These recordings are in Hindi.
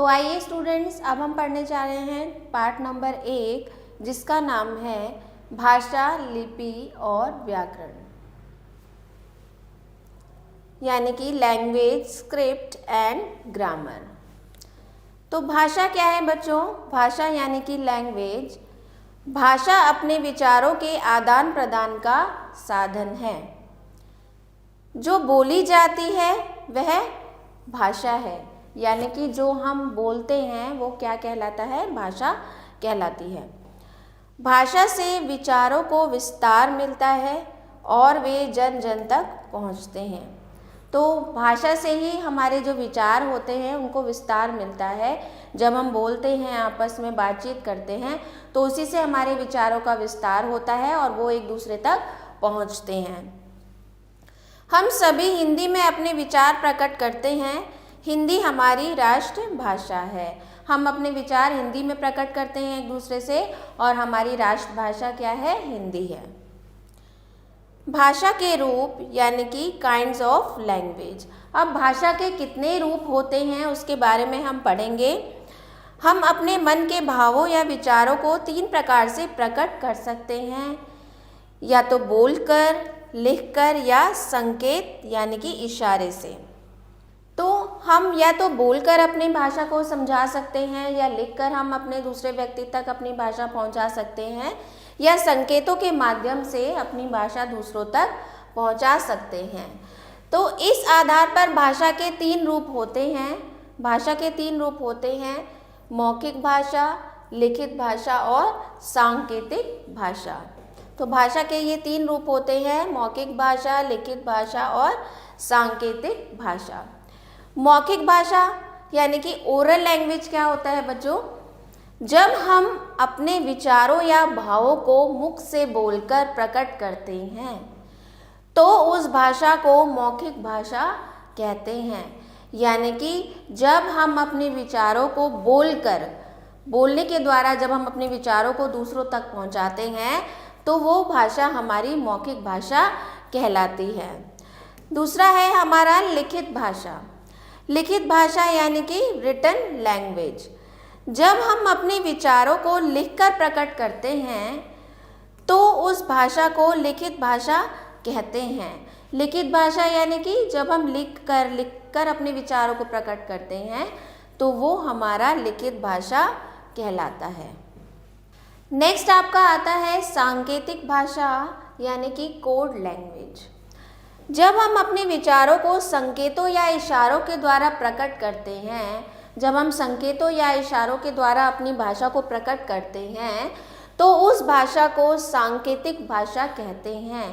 तो आइए स्टूडेंट्स, अब हम पढ़ने जा रहे हैं पार्ट नंबर 1, जिसका नाम है भाषा, लिपि और व्याकरण, यानी कि लैंग्वेज, स्क्रिप्ट एंड ग्रामर। तो भाषा क्या है बच्चों? भाषा यानी कि लैंग्वेज, भाषा अपने विचारों के आदान प्रदान का साधन है। जो बोली जाती है वह भाषा है, यानी कि जो हम बोलते हैं वो क्या कहलाता है? भाषा कहलाती है। भाषा से विचारों को विस्तार मिलता है और वे जन जन तक पहुंचते हैं। तो भाषा से ही हमारे जो विचार होते हैं उनको विस्तार मिलता है। जब हम बोलते हैं, आपस में बातचीत करते हैं, तो उसी से हमारे विचारों का विस्तार होता है और वो एक दूसरे तक पहुंचते हैं। हम सभी हिंदी में अपने विचार प्रकट करते हैं। हिंदी हमारी राष्ट्रभाषा है। हम अपने विचार हिंदी में प्रकट करते हैं एक दूसरे से, और हमारी राष्ट्रभाषा क्या है? हिंदी है। भाषा के रूप यानी कि काइंड्स ऑफ लैंग्वेज। अब भाषा के कितने रूप होते हैं उसके बारे में हम पढ़ेंगे। हम अपने मन के भावों या विचारों को 3 प्रकार से प्रकट कर सकते हैं, या तो बोलकर, लिखकर या संकेत यानी कि इशारे से। तो हम या तो बोलकर अपनी भाषा को समझा सकते हैं, या लिखकर हम अपने दूसरे व्यक्ति तक अपनी भाषा पहुंचा सकते हैं, या संकेतों के माध्यम से अपनी भाषा दूसरों तक पहुंचा सकते हैं। तो इस आधार पर भाषा के 3 रूप होते हैं। भाषा के 3 रूप होते हैं: मौखिक भाषा, लिखित भाषा और सांकेतिक भाषा। तो भाषा के ये 3 रूप होते हैं: मौखिक भाषा, लिखित भाषा और सांकेतिक भाषा। मौखिक भाषा यानी कि ओरल लैंग्वेज क्या होता है बच्चों? जब हम अपने विचारों या भावों को मुख से बोलकर प्रकट करते हैं तो उस भाषा को मौखिक भाषा कहते हैं। यानी कि जब हम अपने विचारों को बोलने के द्वारा जब हम अपने विचारों को दूसरों तक पहुंचाते हैं तो वो भाषा हमारी मौखिक भाषा कहलाती है। दूसरा है हमारा लिखित भाषा। लिखित भाषा यानी कि रिटन लैंग्वेज। जब हम अपने विचारों को लिखकर प्रकट करते हैं तो उस भाषा को लिखित भाषा कहते हैं। लिखित भाषा यानी कि जब हम लिखकर अपने विचारों को प्रकट करते हैं तो वो हमारा लिखित भाषा कहलाता है। नेक्स्ट आपका आता है सांकेतिक भाषा यानी कि कोड लैंग्वेज। जब हम अपने विचारों को संकेतों या इशारों के द्वारा प्रकट करते हैं, जब हम संकेतों या इशारों के द्वारा अपनी भाषा को प्रकट करते हैं तो उस भाषा को सांकेतिक भाषा कहते हैं।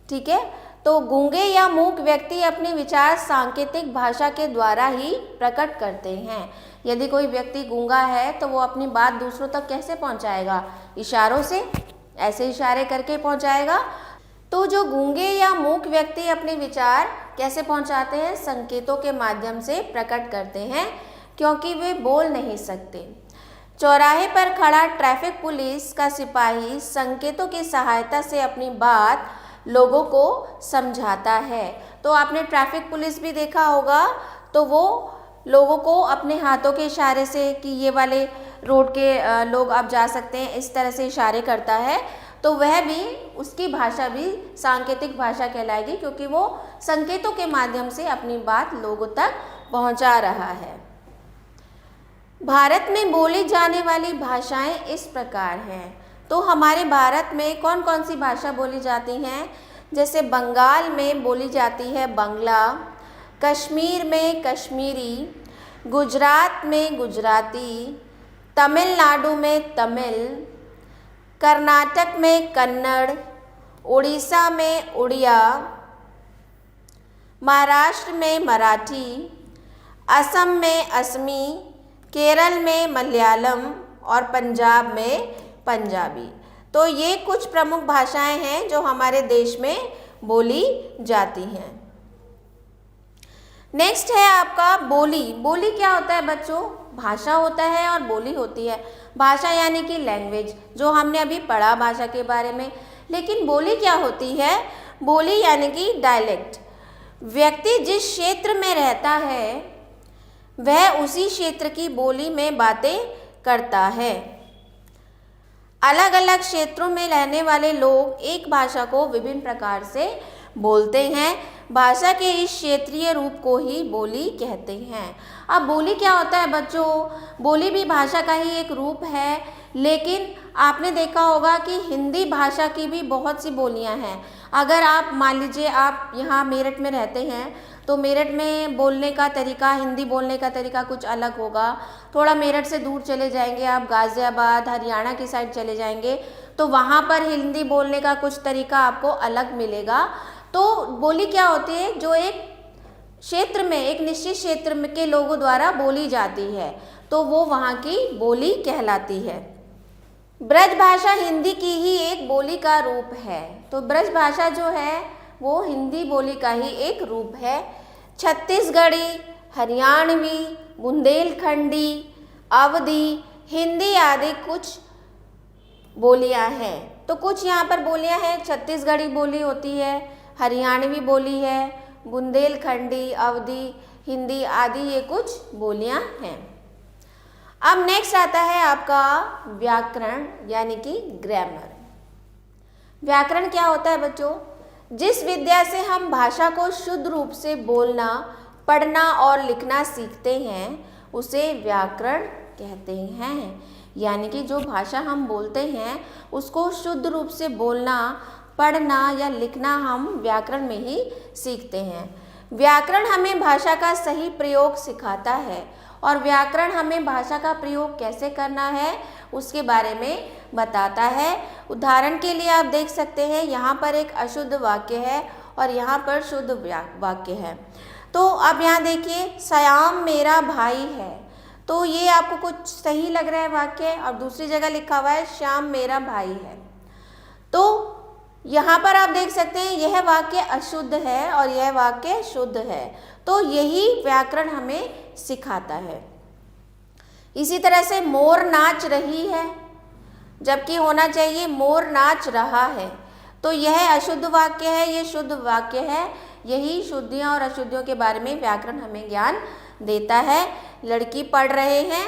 ठीक है? तो गूंगे या मूक व्यक्ति अपने विचार सांकेतिक भाषा के द्वारा ही प्रकट करते हैं। यदि कोई व्यक्ति गूंगा है तो वो अपनी बात दूसरों तक कैसे पहुंचाएगा? इशारों से, ऐसे इशारे करके पहुंचाएगा। तो जो गूंगे या मूक व्यक्ति अपने विचार कैसे पहुंचाते हैं? संकेतों के माध्यम से प्रकट करते हैं, क्योंकि वे बोल नहीं सकते। चौराहे पर खड़ा ट्रैफिक पुलिस का सिपाही संकेतों की सहायता से अपनी बात लोगों को समझाता है। तो आपने ट्रैफिक पुलिस भी देखा होगा, तो वो लोगों को अपने हाथों के इशारे से कि ये वाले रोड के लोग अब जा सकते हैं, इस तरह से इशारे करता है। तो वह भी, उसकी भाषा भी सांकेतिक भाषा कहलाएगी, क्योंकि वो संकेतों के माध्यम से अपनी बात लोगों तक पहुंचा रहा है। भारत में बोली जाने वाली भाषाएं इस प्रकार हैं। तो हमारे भारत में कौन कौन सी भाषा बोली जाती हैं? जैसे बंगाल में बोली जाती है बंगला, कश्मीर में कश्मीरी, गुजरात में गुजराती, तमिलनाडु में तमिल, कर्नाटक में कन्नड़, उड़ीसा में उड़िया, महाराष्ट्र में मराठी, असम में असमी, केरल में मलयालम और पंजाब में पंजाबी। तो ये कुछ प्रमुख भाषाएं हैं जो हमारे देश में बोली जाती हैं। नेक्स्ट है आपका बोली। बोली क्या होता है बच्चों? भाषा होता है और बोली होती है। भाषा यानी कि लैंग्वेज, जो हमने अभी पढ़ा भाषा के बारे में। लेकिन बोली क्या होती है? बोली यानी कि डायलेक्ट। व्यक्ति जिस क्षेत्र में रहता है वह उसी क्षेत्र की बोली में बातें करता है। अलग अलग क्षेत्रों में रहने वाले लोग एक भाषा को विभिन्न प्रकार से बोलते हैं। भाषा के इस क्षेत्रीय रूप को ही बोली कहते हैं। अब बोली क्या होता है बच्चों? बोली भी भाषा का ही एक रूप है, लेकिन आपने देखा होगा कि हिंदी भाषा की भी बहुत सी बोलियां हैं। अगर आप मान लीजिए आप यहाँ मेरठ में रहते हैं, तो मेरठ में बोलने का तरीका, हिंदी बोलने का तरीका कुछ अलग होगा। थोड़ा मेरठ से दूर चले जाएंगे आप, गाज़ियाबाद, हरियाणा की साइड चले जाएंगे, तो वहाँ पर हिंदी बोलने का कुछ तरीका आपको अलग मिलेगा। तो बोली क्या होती है? जो एक क्षेत्र में, एक निश्चित क्षेत्र में के लोगों द्वारा बोली जाती है, तो वो वहाँ की बोली कहलाती है। ब्रज भाषा हिंदी की ही एक बोली का रूप है। तो ब्रज भाषा जो है वो हिंदी बोली का ही एक रूप है। छत्तीसगढ़ी, हरियाणवी, बुंदेलखंडी, अवधी, हिंदी आदि कुछ बोलियां हैं। तो कुछ यहाँ पर बोलियां हैं। छत्तीसगढ़ी बोली होती है, हरियाणवी बोली है, बुंदेलखंडी, अवधी, हिंदी आदि ये कुछ बोलियां हैं। अब नेक्स्ट आता है आपका व्याकरण यानी कि ग्रामर। व्याकरण क्या होता है बच्चों? जिस विद्या से हम भाषा को शुद्ध रूप से बोलना, पढ़ना और लिखना सीखते हैं उसे व्याकरण कहते हैं। यानी कि जो भाषा हम बोलते हैं उसको शुद्ध रूप से बोलना, पढ़ना या लिखना हम व्याकरण में ही सीखते हैं। व्याकरण हमें भाषा का सही प्रयोग सिखाता है और व्याकरण हमें भाषा का प्रयोग कैसे करना है उसके बारे में बताता है। उदाहरण के लिए आप देख सकते हैं, यहाँ पर एक अशुद्ध वाक्य है और यहाँ पर शुद्ध वाक्य है। तो अब यहाँ देखिए, श्याम मेरा भाई है, तो ये आपको कुछ सही लग रहा है वाक्य, और दूसरी जगह लिखा हुआ है श्याम मेरा भाई है। तो यहाँ पर आप देख सकते हैं यह वाक्य अशुद्ध है और यह वाक्य शुद्ध है। तो यही व्याकरण हमें सिखाता है। इसी तरह से मोर नाच रही है, जबकि होना चाहिए मोर नाच रहा है। तो यह अशुद्ध वाक्य है, ये शुद्ध वाक्य है। यही शुद्धियाँ और अशुद्धियों के बारे में व्याकरण हमें ज्ञान देता है। लड़की पढ़ रहे हैं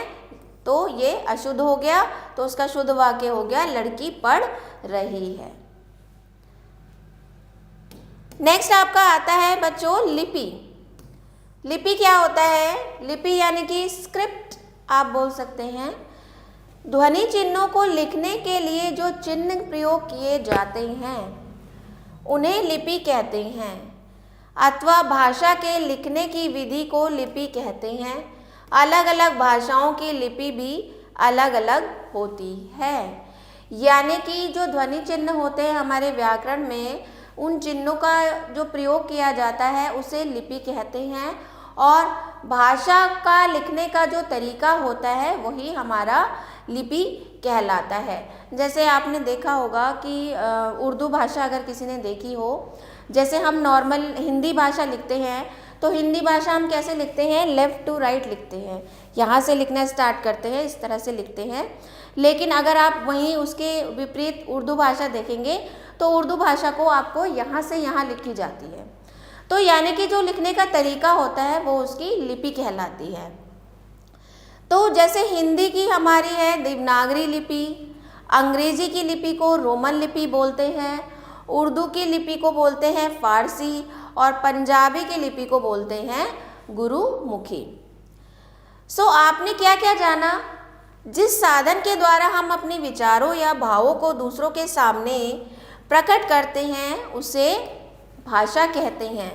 तो ये अशुद्ध हो गया, तो उसका शुद्ध वाक्य हो गया लड़की पढ़ रही है। नेक्स्ट आपका आता है बच्चों लिपि। लिपि क्या होता है? लिपि यानी कि स्क्रिप्ट आप बोल सकते हैं। ध्वनि चिन्हों को लिखने के लिए जो चिन्ह प्रयोग किए जाते हैं उन्हें लिपि कहते हैं, अथवा भाषा के लिखने की विधि को लिपि कहते हैं। अलग अलग भाषाओं की लिपि भी अलग अलग होती है। यानी कि जो ध्वनि चिन्ह होते हैं हमारे व्याकरण में, उन चिन्हों का जो प्रयोग किया जाता है उसे लिपि कहते हैं, और भाषा का लिखने का जो तरीका होता है वही हमारा लिपि कहलाता है। जैसे आपने देखा होगा कि उर्दू भाषा अगर किसी ने देखी हो, जैसे हम नॉर्मल हिंदी भाषा लिखते हैं तो हिंदी भाषा हम कैसे लिखते हैं? लेफ़्ट टू राइट लिखते हैं, यहाँ से लिखना स्टार्ट करते हैं, इस तरह से लिखते हैं। लेकिन अगर आप वहीं उसके विपरीत उर्दू भाषा देखेंगे तो उर्दू भाषा को आपको यहाँ से यहाँ लिखी जाती है। तो यानी कि जो लिखने का तरीका होता है वो उसकी लिपि कहलाती है। तो जैसे हिंदी की हमारी है देवनागरी लिपि, अंग्रेजी की लिपि को रोमन लिपि बोलते हैं, उर्दू की लिपि को बोलते हैं फारसी, और पंजाबी की लिपि को बोलते हैं गुरुमुखी। सो आपने क्या क्या जाना? जिस साधन के द्वारा हम अपने विचारों या भावों को दूसरों के सामने प्रकट करते हैं उसे भाषा कहते हैं।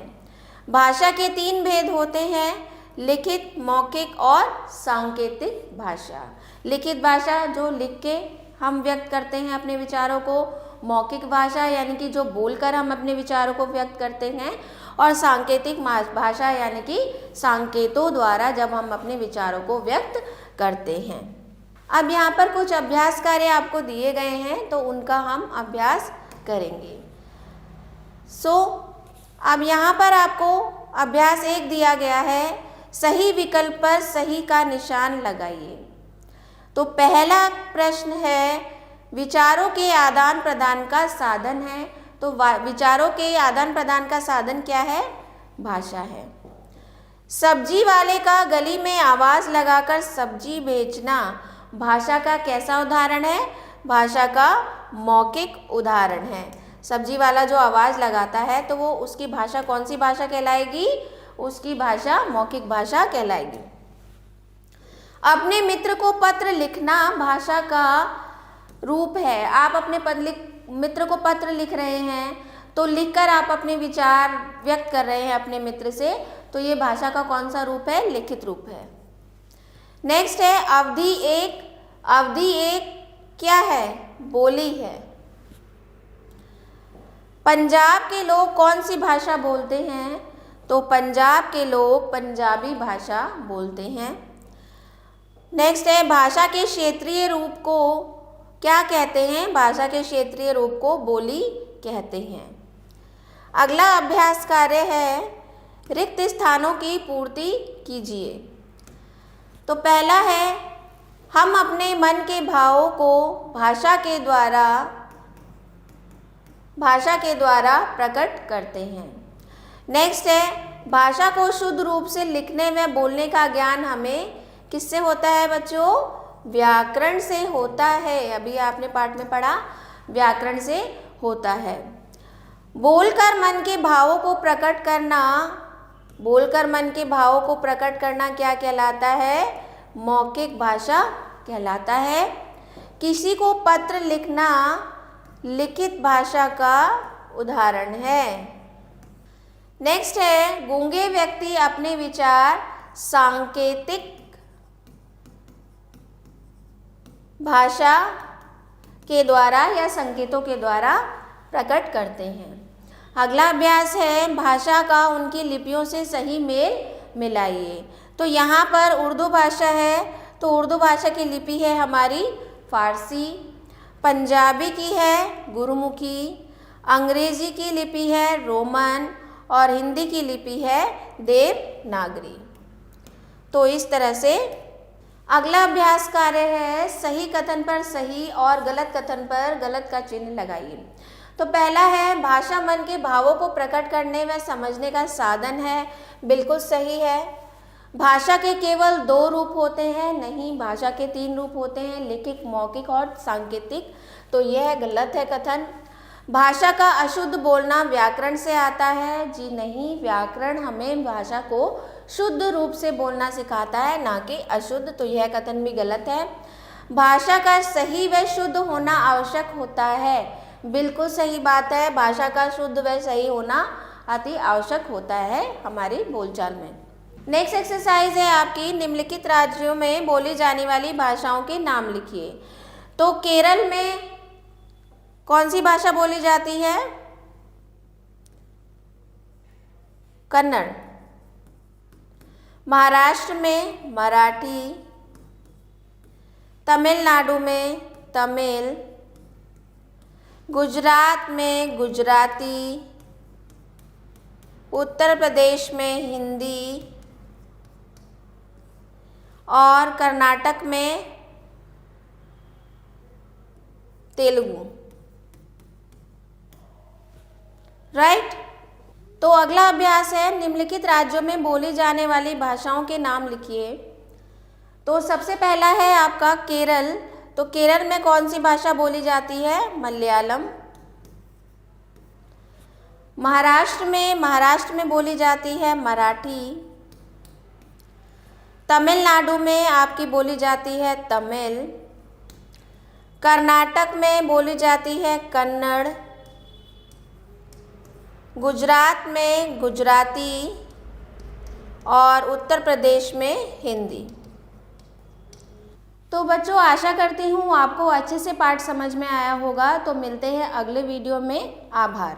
भाषा के 3 भेद होते हैं, लिखित, मौखिक और सांकेतिक भाषा। लिखित भाषा जो लिख के हम व्यक्त करते हैं अपने विचारों को, मौखिक भाषा यानी कि जो बोलकर हम अपने विचारों को व्यक्त करते हैं, और सांकेतिक भाषा यानी कि संकेतों द्वारा जब हम अपने विचारों को व्यक्त करते हैं। अब यहाँ पर कुछ अभ्यास कार्य आपको दिए गए हैं तो उनका हम अभ्यास करेंगे। अब यहाँ पर आपको अभ्यास 1 दिया गया है, सही विकल्प पर सही का निशान लगाइए। तो पहला प्रश्न है, विचारों के आदान प्रदान का साधन है। तो विचारों के आदान प्रदान का साधन क्या है? भाषा है। सब्जी वाले का गली में आवाज़ लगाकर सब्जी बेचना भाषा का कैसा उदाहरण है? भाषा का मौखिक उदाहरण है। सब्जी वाला जो आवाज़ लगाता है तो वो उसकी भाषा कौन सी भाषा कहलाएगी? उसकी भाषा मौखिक भाषा कहलाएगी। अपने मित्र को पत्र लिखना भाषा का रूप है। आप अपने मित्र को पत्र लिख रहे हैं तो लिखकर आप अपने विचार व्यक्त कर रहे हैं अपने मित्र से, तो ये भाषा का कौन सा रूप है? लिखित रूप है। नेक्स्ट है अवधि एक। अवधि एक क्या है? बोली है। पंजाब के लोग कौन सी भाषा बोलते हैं? तो पंजाब के लोग पंजाबी भाषा बोलते हैं। नेक्स्ट है भाषा के क्षेत्रीय रूप को क्या कहते हैं? भाषा के क्षेत्रीय रूप को बोली कहते हैं। अगला अभ्यास कार्य है रिक्त स्थानों की पूर्ति कीजिए। तो पहला है हम अपने मन के भावों को भाषा के द्वारा प्रकट करते हैं। नेक्स्ट है भाषा को शुद्ध रूप से लिखने व बोलने का ज्ञान हमें किससे होता है बच्चों? व्याकरण से होता है। अभी आपने पाठ में पढ़ा, व्याकरण से होता है। बोलकर मन के भावों को प्रकट करना क्या कहलाता है? मौखिक भाषा कहलाता है। किसी को पत्र लिखना लिखित भाषा का उदाहरण है। नेक्स्ट है गूंगे व्यक्ति अपने विचार सांकेतिक भाषा के द्वारा या संकेतों के द्वारा प्रकट करते हैं। अगला अभ्यास है भाषा का उनकी लिपियों से सही मेल मिलाइए। तो यहाँ पर उर्दू भाषा है तो उर्दू भाषा की लिपि है हमारी फारसी, पंजाबी की है गुरुमुखी, अंग्रेजी की लिपि है रोमन और हिंदी की लिपि है देवनागरी। तो इस तरह से अगला अभ्यास कार्य है सही कथन पर सही और गलत कथन पर गलत का चिन्ह लगाइए। तो पहला है भाषा मन के भावों को प्रकट करने व समझने का साधन है। बिल्कुल सही है। भाषा के केवल 2 रूप होते हैं? नहीं, भाषा के 3 रूप होते हैं, लिखित, मौखिक और सांकेतिक। तो यह गलत है कथन। भाषा का अशुद्ध बोलना व्याकरण से आता है? जी नहीं, व्याकरण हमें भाषा को शुद्ध रूप से बोलना सिखाता है, ना कि अशुद्ध। तो यह कथन भी गलत है। भाषा का सही व शुद्ध होना आवश्यक होता है। बिल्कुल सही बात है। भाषा का शुद्ध व सही होना अति आवश्यक होता है हमारी बोलचाल में। नेक्स्ट एक्सरसाइज है आपकी निम्नलिखित राज्यों में बोली जाने वाली भाषाओं के नाम लिखिए। तो केरल में कौन सी भाषा बोली जाती है? कन्नड़। महाराष्ट्र में मराठी, तमिलनाडु में तमिल, गुजरात में गुजराती, उत्तर प्रदेश में हिंदी और कर्नाटक में तेलुगु। राइट। तो अगला अभ्यास है निम्नलिखित राज्यों में बोली जाने वाली भाषाओं के नाम लिखिए। तो सबसे पहला है आपका केरल। तो केरल में कौन सी भाषा बोली जाती है? मलयालम। महाराष्ट्र में बोली जाती है मराठी। तमिलनाडु में आपकी बोली जाती है तमिल। कर्नाटक में बोली जाती है कन्नड़। गुजरात में गुजराती और उत्तर प्रदेश में हिंदी। तो बच्चों आशा करती हूँ आपको अच्छे से पाठ समझ में आया होगा। तो मिलते हैं अगले वीडियो में। आभार।